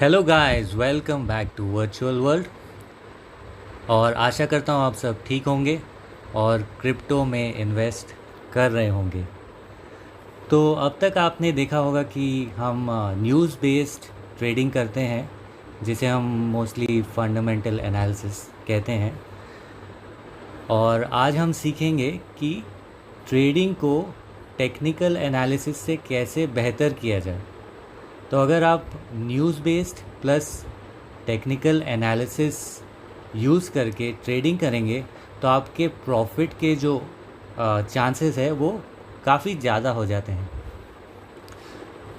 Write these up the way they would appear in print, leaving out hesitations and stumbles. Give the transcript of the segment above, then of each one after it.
Hello guys, welcome back to virtual world. और आशा करता हूँ आप सब ठीक होंगे और क्रिप्टो में इन्वेस्ट कर रहे होंगे। तो अब तक आपने देखा होगा कि हम न्यूज़ बेस्ड ट्रेडिंग करते हैं, जिसे हम मोस्टली फंडामेंटल एनालिसिस कहते हैं। और आज हम सीखेंगे कि ट्रेडिंग को टेक्निकल एनालिसिस से कैसे बेहतर किया जाए। तो अगर आप news based plus technical analysis use करके ट्रेडिंग करेंगे तो आपके प्रॉफिट के जो चांसेस है वो काफ़ी ज़्यादा हो जाते हैं।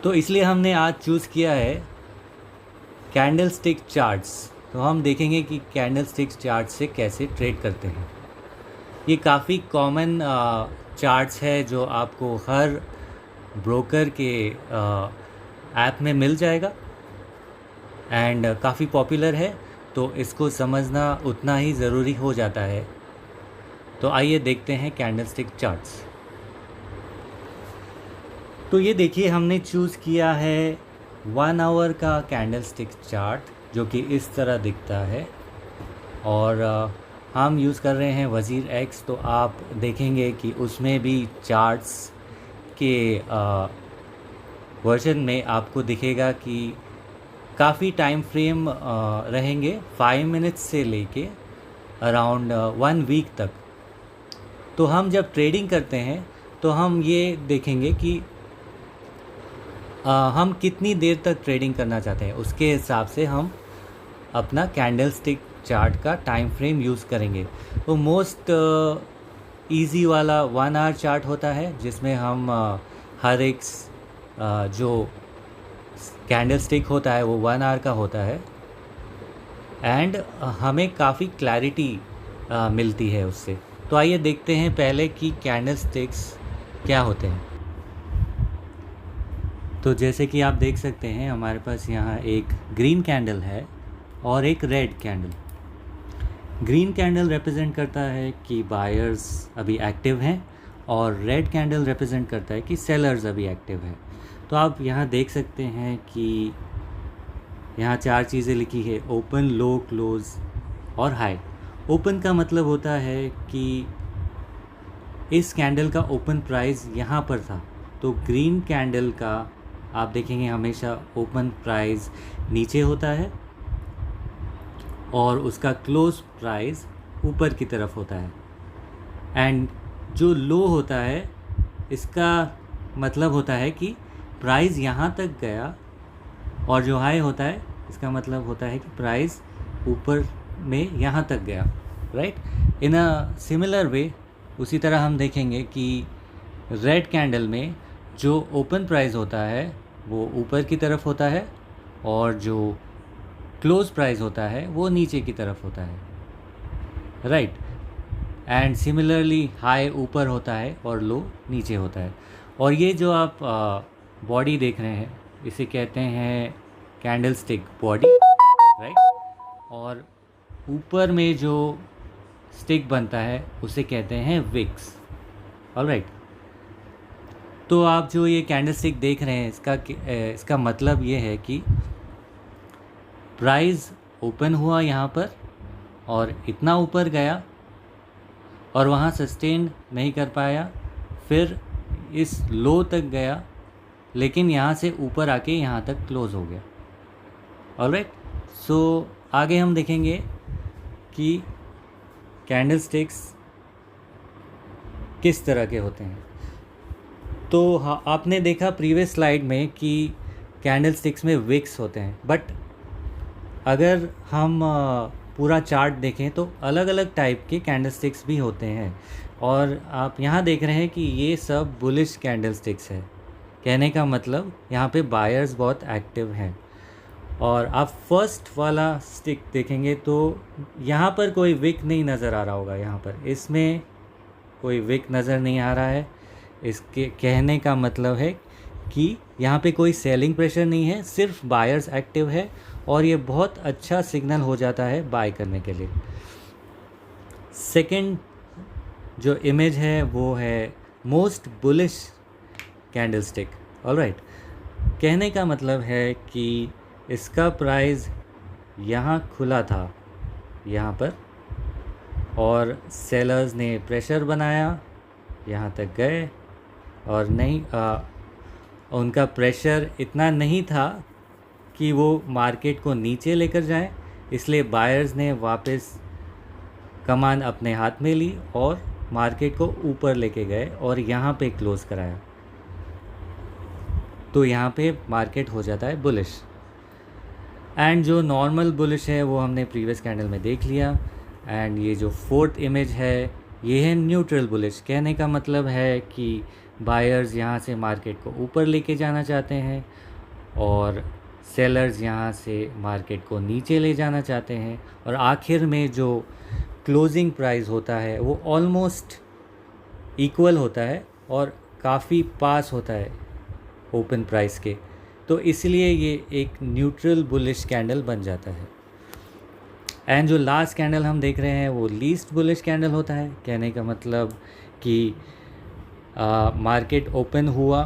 तो इसलिए हमने आज चूज़ किया है कैंडल स्टिक चार्ट्स। तो हम देखेंगे कि कैंडल स्टिक चार्ट से कैसे ट्रेड करते हैं। ये काफ़ी कॉमन चार्ट्स है जो आपको हर ब्रोकर के ऐप में मिल जाएगा एंड काफ़ी पॉपुलर है, तो इसको समझना उतना ही ज़रूरी हो जाता है। तो आइए देखते हैं कैंडल स्टिक चार्ट्स। तो ये देखिए, हमने चूज़ किया है 1 आवर का कैंडल स्टिक चार्ट जो कि इस तरह दिखता है। और हम यूज़ कर रहे हैं वज़ीर एक्स। तो आप देखेंगे कि उसमें भी चार्ट्स के वर्जन में आपको दिखेगा कि काफ़ी टाइम फ्रेम रहेंगे 5 मिनट्स से लेके अराउंड 1 वीक तक। तो हम जब ट्रेडिंग करते हैं तो हम ये देखेंगे कि हम कितनी देर तक ट्रेडिंग करना चाहते हैं, उसके हिसाब से हम अपना कैंडल स्टिक चार्ट का टाइम फ्रेम यूज़ करेंगे। तो मोस्ट इजी वाला 1 आवर चार्ट होता है, जिसमें हम हर एक जो कैंडल स्टिक होता है वो 1 आवर का होता है एंड हमें काफ़ी क्लैरिटी मिलती है उससे। तो आइए देखते हैं पहले कि कैंडल स्टिक्स क्या होते हैं। तो जैसे कि आप देख सकते हैं, हमारे पास यहाँ एक ग्रीन कैंडल है और एक red candle. Green candle represent करता है कि बायर्स अभी एक्टिव हैं और रेड कैंडल रिप्रेजेंट करता है कि सेलर्स अभी एक्टिव हैं। तो आप यहाँ देख सकते हैं कि यहाँ 4 चीज़ें लिखी है: ओपन, लो, क्लोज और हाई। ओपन का मतलब होता है कि इस कैंडल का ओपन प्राइस यहाँ पर था। तो ग्रीन कैंडल का आप देखेंगे हमेशा ओपन प्राइस नीचे होता है और उसका क्लोज प्राइस ऊपर की तरफ होता है। एंड जो लो होता है, इसका मतलब होता है कि प्राइस यहाँ तक गया, और जो हाई होता है इसका मतलब होता है कि प्राइस ऊपर में यहाँ तक गया। Right, in a similar way उसी तरह हम देखेंगे कि रेड कैंडल में जो ओपन प्राइस होता है वो ऊपर की तरफ होता है और जो क्लोज प्राइस होता है वो नीचे की तरफ होता है। राइट, एंड सिमिलरली हाई ऊपर होता है और लो नीचे होता है। और ये जो आप बॉडी देख रहे हैं, इसे कहते हैं कैंडल स्टिक बॉडी। राइट, और ऊपर में जो स्टिक बनता है उसे कहते हैं विक्स। ऑलराइट, तो आप जो ये कैंडल स्टिक देख रहे हैं, इसका मतलब ये है कि प्राइस ओपन हुआ यहाँ पर और इतना ऊपर गया और वहाँ सस्टेन नहीं कर पाया, फिर इस लो तक गया, लेकिन यहाँ से ऊपर आके यहाँ तक क्लोज हो गया। ऑलराइट, सो आगे हम देखेंगे कि कैंडल स्टिक्स किस तरह के होते हैं। तो हाँ, आपने देखा प्रीवियस स्लाइड में कि कैंडल स्टिक्स में विक्स होते हैं, बट अगर हम पूरा चार्ट देखें तो अलग अलग टाइप के कैंडल स्टिक्स भी होते हैं। और आप यहाँ देख रहे हैं कि ये सब बुलिश कैंडल स्टिक्स है। कहने का मतलब यहाँ पे बायर्स बहुत एक्टिव हैं। और आप फर्स्ट वाला स्टिक देखेंगे तो यहाँ पर कोई विक नहीं नज़र आ रहा होगा। यहाँ पर इसमें कोई विक नज़र नहीं आ रहा है। इसके कहने का मतलब है कि यहाँ पे कोई सेलिंग प्रेशर नहीं है, सिर्फ बायर्स एक्टिव है और ये बहुत अच्छा सिग्नल हो जाता है बाय करने के लिए। सेकंड जो इमेज है वो है most bullish candle stick. Alright, कहने का मतलब है कि इसका प्राइस यहाँ खुला था यहाँ पर, और सेलर्स ने प्रेशर बनाया, यहाँ तक गए और उनका प्रेशर इतना नहीं था कि वो मार्केट को नीचे लेकर जाएं, इसलिए बायर्स ने वापस कमान अपने हाथ में ली और मार्केट को ऊपर लेके गए और यहाँ पे क्लोज़ कराया। तो यहाँ पे मार्केट हो जाता है बुलिश। एंड जो नॉर्मल बुलिश है वो हमने प्रीवियस कैंडल में देख लिया। एंड ये जो फोर्थ इमेज है ये है न्यूट्रल बुलिश। कहने का मतलब है कि बायर्स यहाँ से मार्केट को ऊपर लेके जाना चाहते हैं और सेलर्स यहाँ से मार्केट को नीचे ले जाना चाहते हैं, और आखिर में जो क्लोजिंग प्राइस होता है वो ऑलमोस्ट इक्वल होता है और काफ़ी पास होता है ओपन प्राइस के। तो इसलिए ये एक न्यूट्रल बुलिश कैंडल बन जाता है। एंड जो लास्ट कैंडल हम देख रहे हैं वो लीस्ट बुलिश कैंडल होता है। कहने का मतलब कि मार्केट ओपन हुआ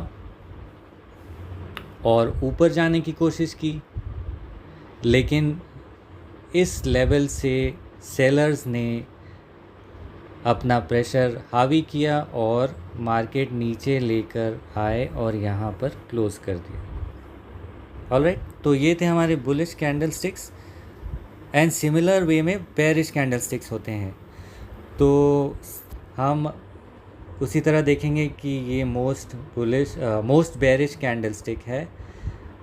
और ऊपर जाने की कोशिश की, लेकिन इस लेवल से सेलर्स ने अपना प्रेशर हावी किया और मार्केट नीचे लेकर आए और यहाँ पर क्लोज़ कर दिया। ऑलराइट, तो ये थे हमारे bullish candle sticks. And similar way में बेरिश कैंडल स्टिक्स होते हैं। तो हम उसी तरह देखेंगे कि ये मोस्ट बेरिश कैंडल स्टिक है,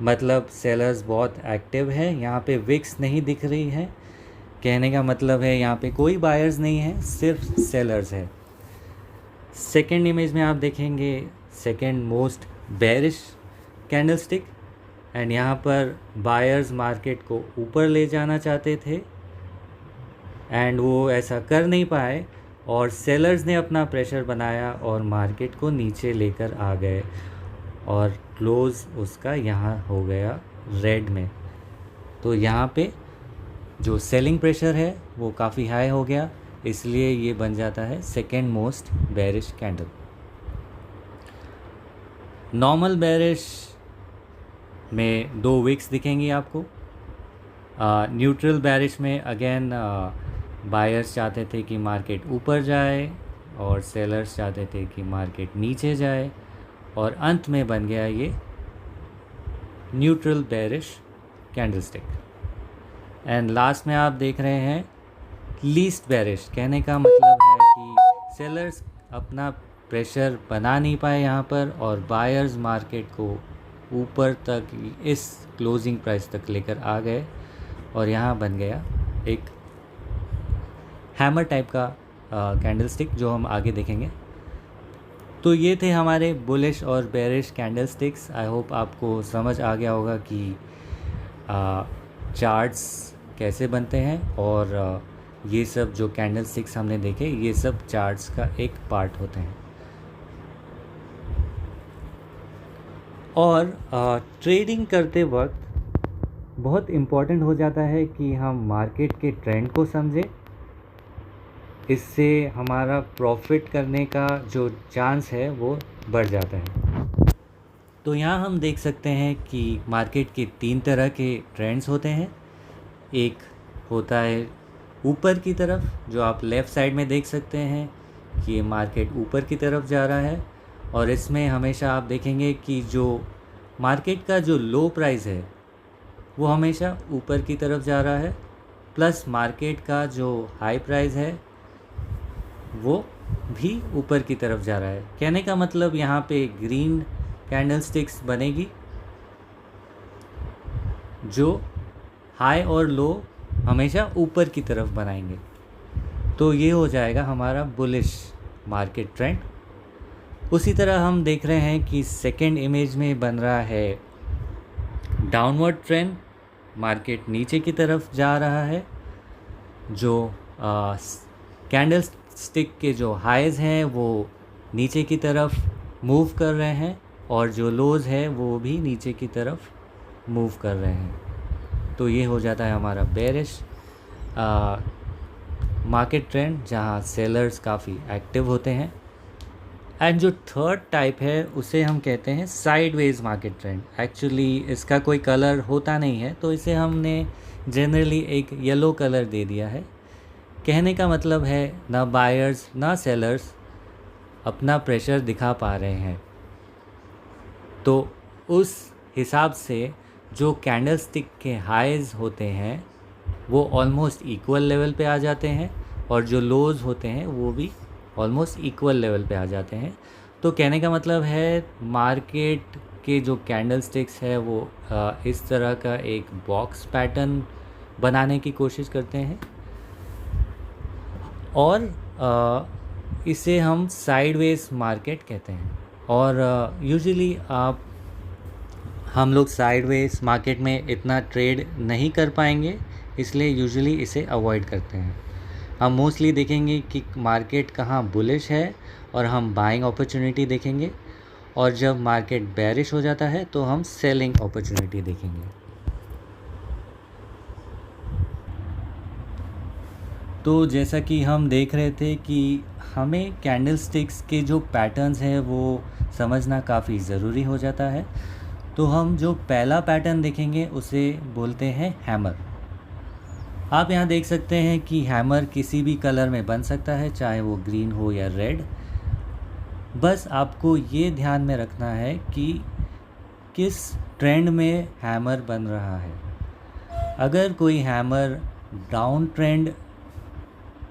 मतलब सेलर्स बहुत एक्टिव है। यहाँ पे विक्स नहीं दिख रही है, कहने का मतलब है यहाँ पे कोई बायर्स नहीं है, सिर्फ सेलर्स है। सेकेंड इमेज में आप देखेंगे second most bearish candle stick, and यहाँ पर बायर्स मार्केट को ऊपर ले जाना चाहते थे एंड वो ऐसा कर नहीं पाए, और सेलर्स ने अपना प्रेशर बनाया और मार्केट को नीचे लेकर आ गए और क्लोज़ उसका यहाँ हो गया रेड में। तो यहाँ पे जो सेलिंग प्रेशर है वो काफ़ी हाई हो गया, इसलिए ये बन जाता है second most bearish candle. Normal bearish में 2 विक्स दिखेंगी आपको। न्यूट्रल बेरिश में अगेन बायर्स चाहते थे कि मार्केट ऊपर जाए और सेलर्स चाहते थे कि मार्केट नीचे जाए, और अंत में बन गया ये neutral bearish candlestick. And last में आप देख रहे हैं लीस्ट बेरिश। कहने का मतलब है कि सेलर्स अपना प्रेशर बना नहीं पाए यहाँ पर, और बायर्स मार्केट को ऊपर तक इस क्लोजिंग प्राइस तक लेकर आ गए, और यहाँ बन गया एक हैमर टाइप का कैंडलस्टिक जो हम आगे देखेंगे। तो ये थे हमारे बुलिश और बेरिश कैंडलस्टिक्स। आई होप आपको समझ आ गया होगा कि चार्ट्स कैसे बनते हैं, और ये सब जो कैंडलस्टिक्स हमने देखे ये सब चार्ट्स का एक पार्ट होते हैं। और ट्रेडिंग करते वक्त बहुत इम्पॉर्टेंट हो जाता है कि हम मार्केट के ट्रेंड को समझें, इससे हमारा प्रॉफिट करने का जो चांस है वो बढ़ जाता है। तो यहाँ हम देख सकते हैं कि मार्केट के 3 तरह के ट्रेंड्स होते हैं। एक होता है ऊपर की तरफ, जो आप लेफ़्ट साइड में देख सकते हैं कि मार्केट ऊपर की तरफ जा रहा है, और इसमें हमेशा आप देखेंगे कि जो मार्केट का जो लो प्राइस है वो हमेशा ऊपर की तरफ जा रहा है, प्लस मार्केट का जो हाई प्राइस है वो भी ऊपर की तरफ जा रहा है। कहने का मतलब यहाँ पे ग्रीन कैंडलस्टिक्स बनेगी जो हाई और लो हमेशा ऊपर की तरफ बनाएंगे। तो ये हो जाएगा हमारा बुलिश मार्केट ट्रेंड। उसी तरह हम देख रहे हैं कि सेकेंड इमेज में बन रहा है डाउनवर्ड ट्रेंड, मार्केट नीचे की तरफ जा रहा है। जो कैंडल स्टिक के जो हाइज़ हैं वो नीचे की तरफ मूव कर रहे हैं, और जो लोज़ है वो भी नीचे की तरफ मूव कर रहे हैं। तो ये हो जाता है हमारा बेरिश मार्केट ट्रेंड, जहाँ सेलर्स काफ़ी एक्टिव होते हैं। एंड जो थर्ड टाइप है उसे हम कहते हैं साइडवेज मार्केट ट्रेंड। एक्चुअली इसका कोई कलर होता नहीं है, तो इसे हमने जनरली एक येलो कलर दे दिया है। कहने का मतलब है ना बायर्स ना सेलर्स अपना प्रेशर दिखा पा रहे हैं, तो उस हिसाब से जो कैंडलस्टिक के हाइज़ होते हैं वो ऑलमोस्ट इक्वल लेवल पे आ जाते हैं, और जो लोज़ होते हैं वो भी ऑलमोस्ट इक्वल लेवल पे आ जाते हैं। तो कहने का मतलब है मार्केट के जो कैंडलस्टिक्स है वो इस तरह का एक बॉक्स पैटर्न बनाने की कोशिश करते हैं, और इसे हम साइडवेज मार्केट कहते हैं। और यूजुअली हम लोग साइडवेज मार्केट में इतना ट्रेड नहीं कर पाएंगे, इसलिए यूजुअली इसे अवॉइड करते हैं। हम मोस्टली देखेंगे कि मार्केट कहाँ बुलिश है और हम बाइंग अपॉर्चुनिटी देखेंगे, और जब मार्केट बेरिश हो जाता है तो हम सेलिंग अपॉर्चुनिटी देखेंगे। तो जैसा कि हम देख रहे थे कि हमें कैंडलस्टिक्स के जो पैटर्न्स हैं वो समझना काफ़ी ज़रूरी हो जाता है। तो हम जो पहला पैटर्न देखेंगे उसे बोलते हैं हैमर। आप यहाँ देख सकते हैं कि हैमर किसी भी कलर में बन सकता है, चाहे वो ग्रीन हो या रेड। बस आपको ये ध्यान में रखना है कि किस ट्रेंड में हैमर बन रहा है। अगर कोई हैमर डाउन ट्रेंड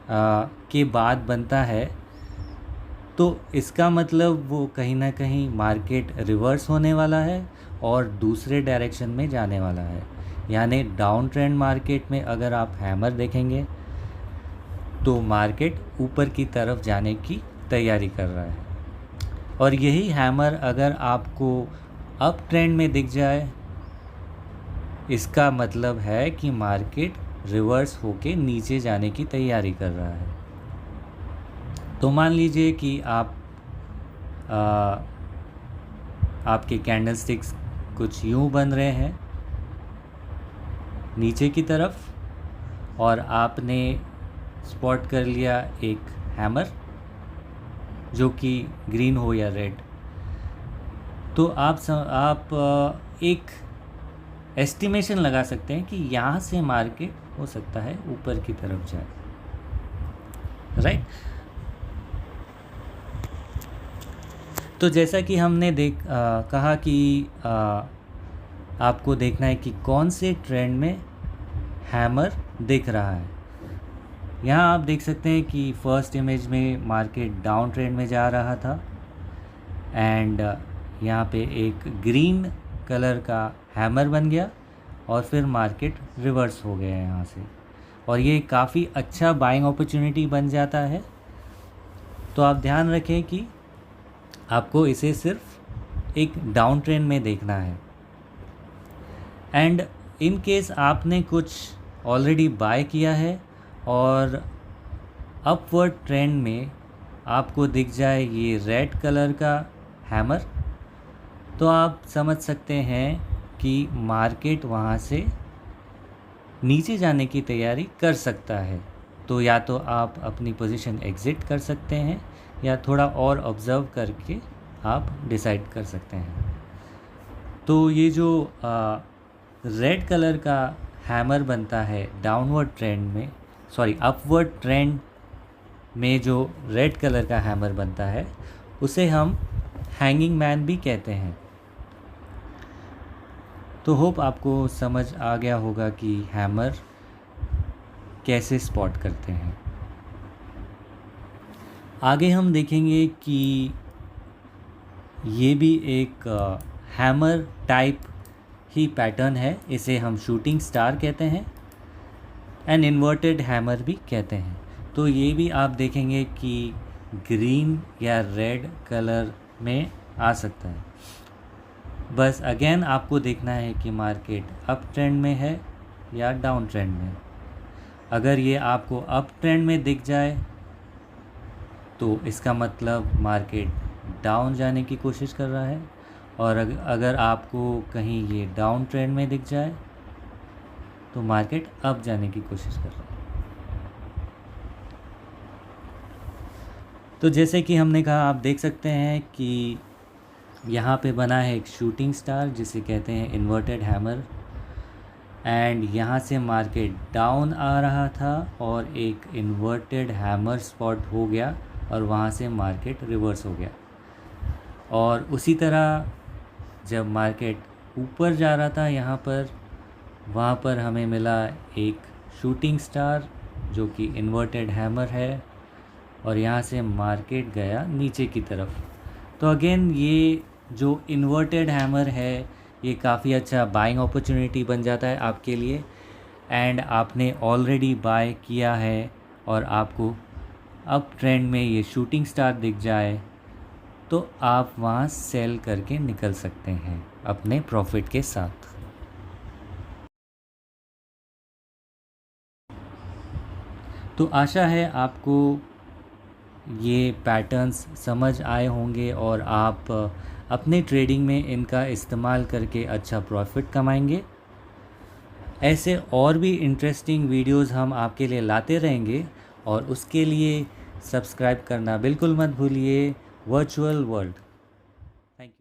के बाद बनता है तो इसका मतलब वो कहीं ना कहीं मार्केट रिवर्स होने वाला है और दूसरे डायरेक्शन में जाने वाला है। यानी डाउन ट्रेंड मार्केट में अगर आप हैमर देखेंगे तो मार्केट ऊपर की तरफ जाने की तैयारी कर रहा है, और यही हैमर अगर आपको अप ट्रेंड में दिख जाए इसका मतलब है कि मार्केट रिवर्स होके नीचे जाने की तैयारी कर रहा है। तो मान लीजिए कि आपके कैंडलस्टिक्स कुछ यूं बन रहे हैं नीचे की तरफ, और आपने स्पॉट कर लिया एक हैमर जो कि ग्रीन हो या रेड, तो आप एक एस्टिमेशन लगा सकते हैं कि यहाँ से मार्केट हो सकता है ऊपर की तरफ जाए, राइट। तो जैसा कि हमने कहा कि आपको देखना है कि कौन से ट्रेंड में हैमर दिख रहा है। यहाँ आप देख सकते हैं कि फर्स्ट इमेज में मार्केट डाउन ट्रेंड में जा रहा था, एंड यहाँ पे एक ग्रीन कलर का हैमर बन गया और फिर मार्केट रिवर्स हो गया यहाँ से, और ये काफ़ी अच्छा बाइंग अपॉर्चुनिटी बन जाता है। तो आप ध्यान रखें कि आपको इसे सिर्फ एक डाउन ट्रेंड में देखना है, एंड इन केस आपने कुछ ऑलरेडी बाय किया है और अपवर्ड ट्रेंड में आपको दिख जाए ये रेड कलर का हैमर, तो आप समझ सकते हैं कि मार्केट वहाँ से नीचे जाने की तैयारी कर सकता है। तो या तो आप अपनी पोजीशन एग्ज़िट कर सकते हैं या थोड़ा और ऑब्ज़र्व करके आप डिसाइड कर सकते हैं। तो ये जो रेड कलर का हैमर बनता है डाउनवर्ड ट्रेंड में, अपवर्ड ट्रेंड में जो रेड कलर का हैमर बनता है उसे हम हैंगिंग मैन भी कहते हैं। तो होप आपको समझ आ गया होगा कि हैमर कैसे स्पॉट करते हैं। आगे हम देखेंगे कि ये भी एक हैमर टाइप ही पैटर्न है, इसे हम शूटिंग स्टार कहते हैं, एंड इन्वर्टेड हैमर भी कहते हैं। तो ये भी आप देखेंगे कि ग्रीन या रेड कलर में आ सकता है। बस अगेन आपको देखना है कि मार्केट अप ट्रेंड में है या डाउन ट्रेंड में। अगर ये आपको अप ट्रेंड में दिख जाए तो इसका मतलब मार्केट डाउन जाने की कोशिश कर रहा है, और अगर आपको कहीं ये डाउन ट्रेंड में दिख जाए तो मार्केट अप जाने की कोशिश कर रहा है। तो जैसे कि हमने कहा, आप देख सकते हैं कि यहाँ पे बना है एक शूटिंग स्टार जिसे कहते हैं इन्वर्टेड हैमर, एंड यहाँ से मार्केट डाउन आ रहा था और एक इन्वर्टेड हैमर स्पॉट हो गया और वहाँ से मार्केट रिवर्स हो गया। और उसी तरह जब मार्केट ऊपर जा रहा था यहाँ पर, वहाँ पर हमें मिला एक शूटिंग स्टार जो कि इन्वर्टेड हैमर है, और यहाँ से मार्केट गया नीचे की तरफ। तो अगेन ये जो इन्वर्टेड हैमर है ये काफ़ी अच्छा बाइंग अपॉर्चुनिटी बन जाता है आपके लिए, एंड आपने ऑलरेडी बाय किया है और आपको अप ट्रेंड में ये शूटिंग स्टार दिख जाए तो आप वहाँ सेल करके निकल सकते हैं अपने प्रॉफिट के साथ। तो आशा है आपको ये पैटर्न्स समझ आए होंगे और आप अपने ट्रेडिंग में इनका इस्तेमाल करके अच्छा प्रॉफिट कमाएंगे। ऐसे और भी इंटरेस्टिंग वीडियोस हम आपके लिए लाते रहेंगे, और उसके लिए सब्सक्राइब करना बिल्कुल मत भूलिए वर्चुअल वर्ल्ड। Thank you.